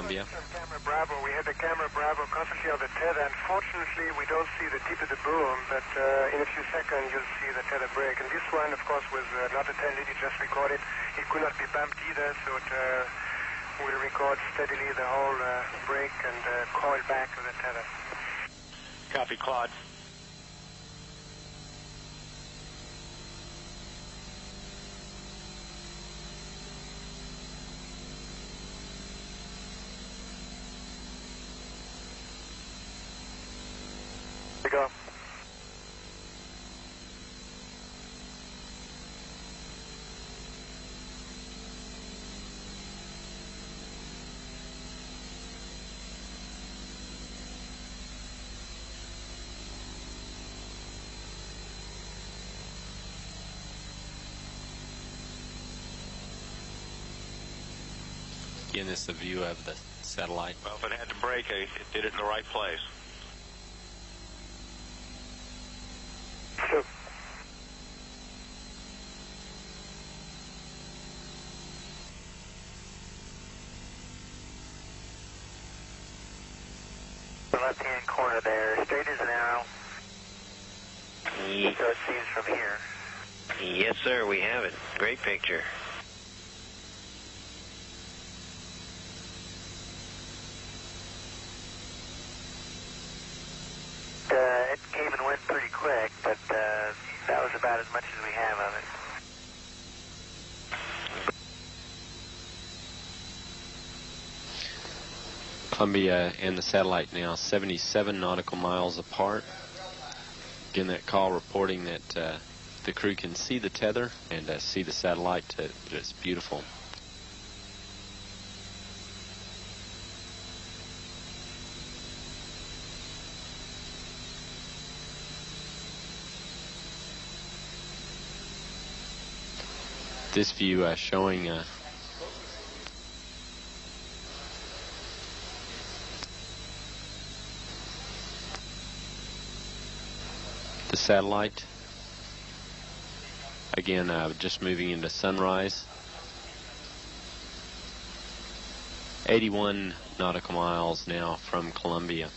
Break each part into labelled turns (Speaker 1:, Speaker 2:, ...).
Speaker 1: Columbia.
Speaker 2: Camera Bravo. We had the camera Bravo constantly on the tether. Unfortunately, we don't see the tip of the boom, but in a few seconds you'll see the tether break. And this one, of course, was not a tail lead. It just recorded. It could not be bumped either, so it will record steadily the whole break and coil back to the tether.
Speaker 3: Copy, Claude.
Speaker 2: Go.
Speaker 1: Again, this is a view of the satellite.
Speaker 3: Well, if it had to break, it did it in the right place.
Speaker 2: Sure. The left-hand corner there, straight as an arrow. So it seems from here.
Speaker 4: Yes, sir, we have it. Great picture.
Speaker 2: It came and went pretty quick, but that was about as much as we have of it.
Speaker 1: Columbia and the satellite now 77 nautical miles apart. Again, that call reporting that the crew can see the tether and see the satellite. It's beautiful. This view showing the satellite. Again, just moving into sunrise. 81 nautical miles now from Columbia.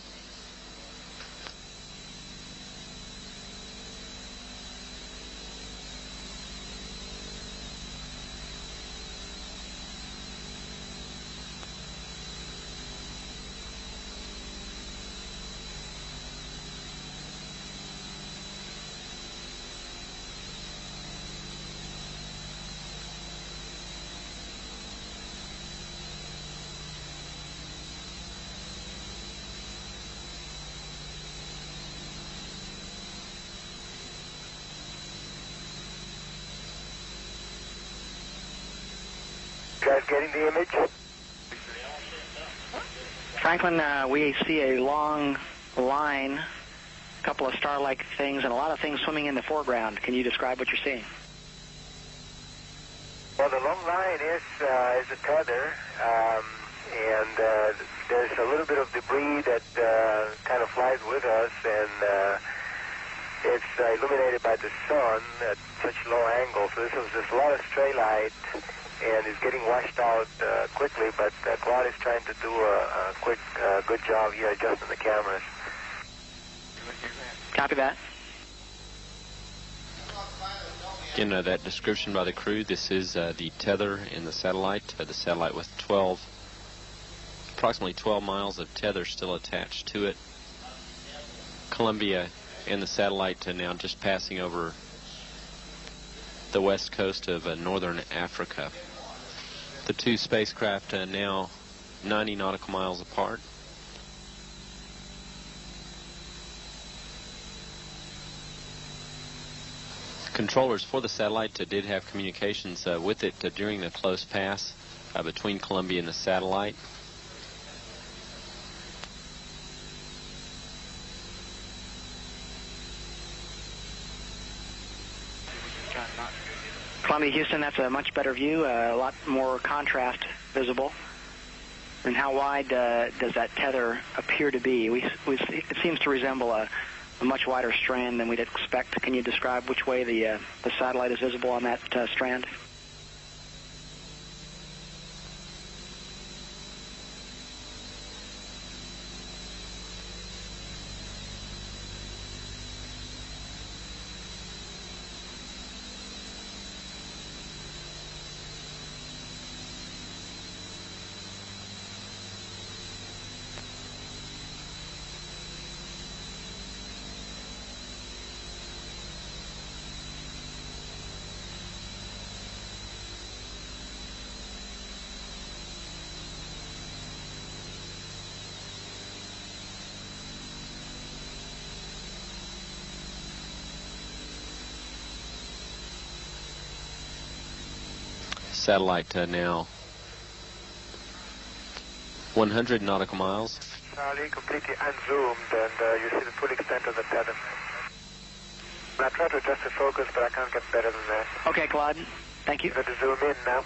Speaker 2: Guys getting the image?
Speaker 5: Franklin, we see a long line, a couple of star-like things, and a lot of things swimming in the foreground. Can you describe what you're seeing?
Speaker 2: Well, the long line is a tether, and there's a little bit of debris that kind of flies with us, and it's illuminated by the sun at such low angle. So there's a lot of stray light, and it's getting washed out quickly, but Claude is trying to do a quick, good job here adjusting the cameras.
Speaker 5: Copy that.
Speaker 1: Again, that description by the crew, this is the tether in the satellite with approximately 12 miles of tether still attached to it. Columbia and the satellite now just passing over the west coast of northern Africa. The two spacecraft now 90 nautical miles apart. Controllers for the satellite did have communications with it during the close pass between Columbia and the satellite.
Speaker 5: Columbia, Houston, that's a much better view, a lot more contrast visible. And how wide does that tether appear to be? It seems to resemble a much wider strand than we'd expect. Can you describe which way the satellite is visible on that strand?
Speaker 1: satellite to now 100 nautical miles.
Speaker 2: Charlie, completely unzoomed, and you see the full extent of the tether. I try to adjust the focus, but I can't get better than that.
Speaker 5: Okay, Claude. Thank you.
Speaker 2: I'm going to zoom in now.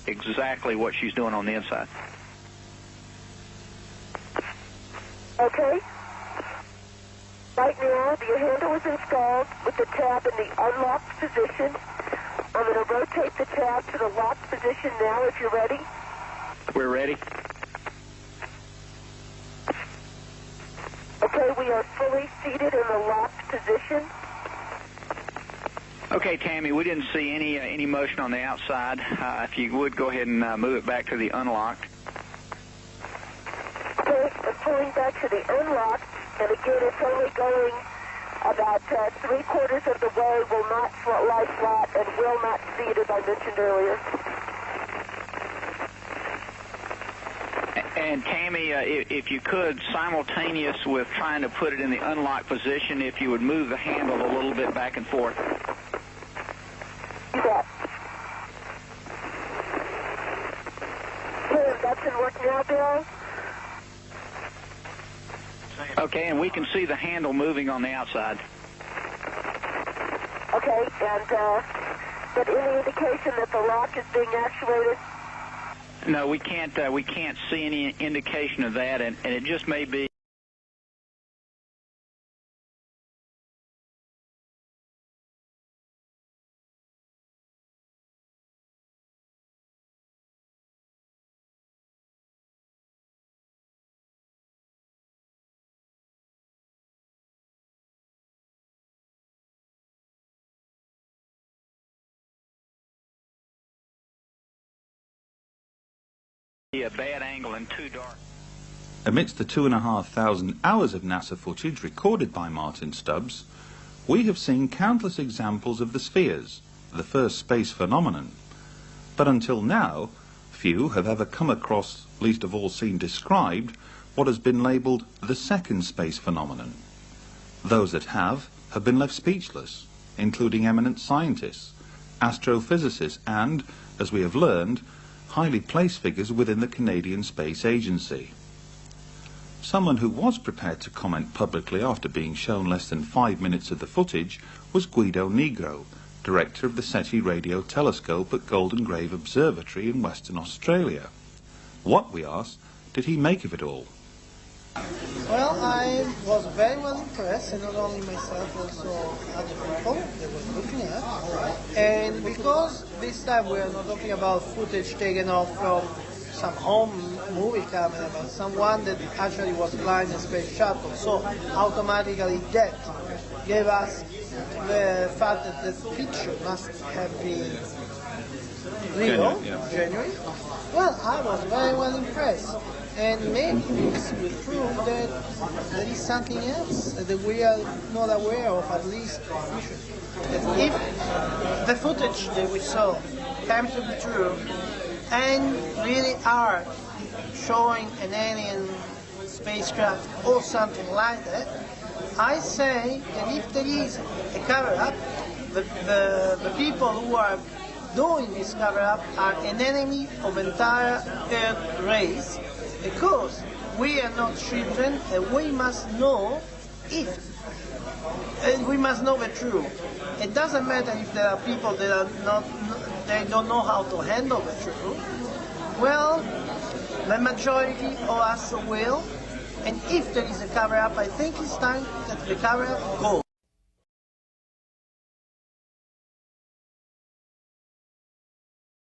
Speaker 6: Exactly what she's doing on the inside.
Speaker 7: Okay. Right now, the handle is installed with the tab in the unlocked position. I'm going to rotate the tab to the locked position now if you're ready.
Speaker 6: We're ready.
Speaker 7: Okay, we are fully seated in the locked position.
Speaker 6: Okay, Tammy, we didn't see any motion on the outside. If you would, go ahead and move it back to the unlocked.
Speaker 7: Okay, I'm pulling back to the unlocked, and again, it's only going about 3/4 of the way, will not lie flat, and will not seat, as I mentioned earlier.
Speaker 6: And Tammy, if you could, simultaneous with trying to put it in the unlocked position, if you would move the handle a little bit back and forth.
Speaker 7: You bet. Okay, that should work now, Bill.
Speaker 6: Okay, and we can see the handle moving on the outside.
Speaker 7: Okay, and but any indication that the lock is being actuated?
Speaker 6: No, we can't see any indication of that, and it just may be. A bad angle and too dark.
Speaker 8: Amidst the 2,500 hours of NASA footage recorded by Martin Stubbs, we have seen countless examples of the spheres, the first space phenomenon. But until now, few have ever come across, least of all seen described, what has been labelled the second space phenomenon. Those that have been left speechless, including eminent scientists, astrophysicists and, as we have learned, highly placed figures within the Canadian Space Agency. Someone who was prepared to comment publicly after being shown less than 5 minutes of the footage was Guido Negro, director of the SETI radio telescope at Golden Grave Observatory in Western Australia. What, we asked, did he make of it all?
Speaker 9: Well, I was very well impressed, and not only myself, also other people that were looking at. And because this time we are not talking about footage taken off from some home movie camera, but someone that actually was flying a space shuttle, so automatically that gave us the fact that the picture must have been real, genuine. Well, I was very well impressed. And maybe this will prove that there is something else that we are not aware of, at least officially. That if the footage that we saw comes to be true and really are showing an alien spacecraft or something like that, I say that if there is a cover-up, the people who are doing this cover-up are an enemy of entire Earth race, because we are not children, and we must know we must know the truth. It doesn't matter if there are people that are they don't know how to handle the truth. Well, the majority of us will, and if there is a cover-up, I think it's time that the cover-up goes.